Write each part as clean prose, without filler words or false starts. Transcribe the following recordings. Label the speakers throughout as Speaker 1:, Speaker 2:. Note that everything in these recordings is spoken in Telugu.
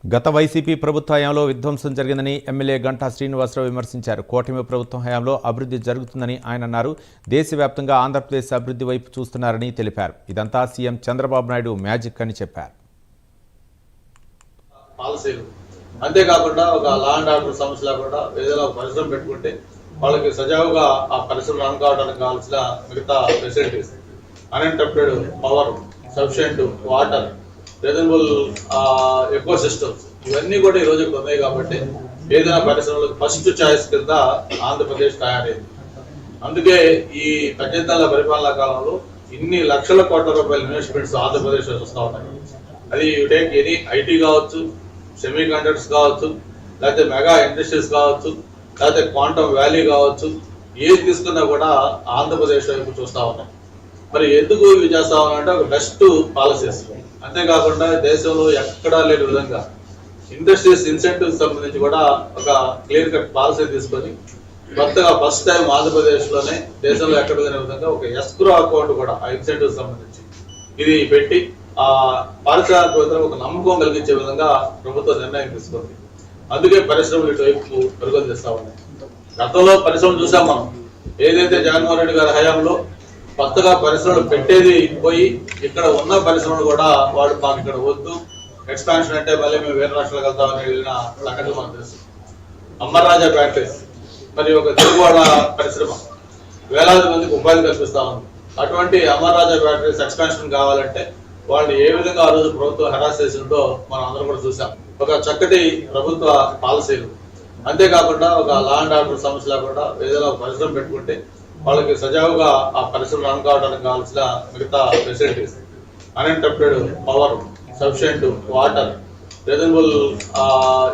Speaker 1: గత వైసీపీ ప్రభుత్వ హయాంలో విధ్వంసం జరిగిందని ఎమ్మెల్యే గంటా శ్రీనివాసరావు విమర్శించారు. కూటమి ప్రభుత్వం హయాంలో అభివృద్ధి జరుగుతుందని ఆయన అన్నారు. దేశవ్యాప్తంగా ఆంధ్రప్రదేశ్ అభివృద్ధి వైపు చూస్తున్నారని తెలిపారు. ఇదంతా సీఎం చంద్రబాబు నాయుడు మ్యాజిక్ అని చెప్పారు.
Speaker 2: అంతేకాకుండా ఒక లా అండ్ ఆర్డర్ సమస్య లేకుండా ఏదైనా పరిశ్రమ పెట్టుకుంటే వాళ్ళకి సజావుగా ఆ పరిశ్రమ రన్ కావడానికి కావాల్సిన మిగతా facilities, uninterrupted power, sufficient water, reasonable ecosystems, ఇవన్నీ కూడా ఈ రోజు ఉన్నాయి. కాబట్టి ఏదైనా పరిశ్రమలకు ఫస్ట్ చాయిస్ కింద ఆంధ్రప్రదేశ్ తయారైంది. అందుకే ఈ 18 నెలల పరిపాలనా కాలంలో ఇన్ని లక్షల కోట్ల రూపాయల ఇన్వెస్ట్మెంట్స్ ఆంధ్రప్రదేశ్ వస్తూ ఉన్నాయి. అది టేక్ ఎనీ ఐటీ కావచ్చు, సెమీ కండక్టర్స్ కావచ్చు, లేకపోతే మెగా ఇండస్ట్రీస్ కావచ్చు, లేకపోతే క్వాంటమ్ వ్యాలీ కావచ్చు, ఏది తీసుకున్నా కూడా ఆంధ్రప్రదేశ్ వైపు చూస్తూ ఉన్నాం. మరి ఎందుకు ఇవి చేస్తా ఉన్నామంటే ఒక బెస్ట్ పాలసీస్, అంతేకాకుండా దేశంలో ఎక్కడా లేని విధంగా ఇండస్ట్రీస్ ఇన్సెంటివ్స్ సంబంధించి కూడా ఒక క్లియర్ కట్ పాలసీ తీసుకొని కొత్తగా ఫస్ట్ టైం ఆంధ్రప్రదేశ్ లోనే దేశంలో ఎక్కడ లేని విధంగా ఒక ఎస్క్రో అకౌంట్ కూడా ఆ ఇన్సెంటివ్స్ సంబంధించి ఇది పెట్టి ఆ పారిశ్రామికవేత్తలకు ఒక నమ్మకం కలిగించే విధంగా ప్రభుత్వం నిర్ణయం తీసుకుంది. అందుకే పరిశ్రమలు ఇటువైపు పెరుగుదల చేస్తా ఉన్నాయి. గతంలో పరిశ్రమలు చూసాం మనం. ఏదైతే జగన్మోహన్ రెడ్డి గారి హయాంలో కొత్తగా పరిశ్రమలు పెట్టేది పోయి ఇక్కడ ఉన్న పరిశ్రమలు కూడా వాడు మాకు ఇక్కడ వద్దు, ఎక్స్పాన్షన్ అంటే మళ్ళీ మేము వేరే రాష్ట్రాలకు వెళ్తామని వెళ్ళిన సంఘటనలు మనకు తెలుసు. అమర్రాజా బ్యాటరీస్ మరి ఒక తెలుగువాడ పరిశ్రమ వేలాది మందికి ఉపాధి కల్పిస్తా ఉంది. అటువంటి అమర్రాజా బ్యాటరీస్ ఎక్స్పాన్షన్ కావాలంటే వాళ్ళు ఏ విధంగా ఆ రోజు ప్రభుత్వం హెరాస్ చేసిందో మనం అందరం కూడా చూసాం. ఒక చక్కటి ప్రభుత్వ పాలసీలు, అంతేకాకుండా ఒక లా అండ్ ఆర్డర్ సమస్య లేకుండా ఏదైనా పరిశ్రమ పెట్టుకుంటే వాళ్ళకి సజావుగా ఆ పరిశ్రమ రన్ కావడానికి కావాల్సిన మిగతా facilities, uninterrupted power, sufficient water, reasonable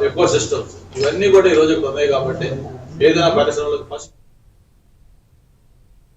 Speaker 2: ecosystems, ఇవన్నీ కూడా ఈ రోజు ఉన్నాయి. కాబట్టి ఏదైనా పరిశ్రమలకు ఫస్ట్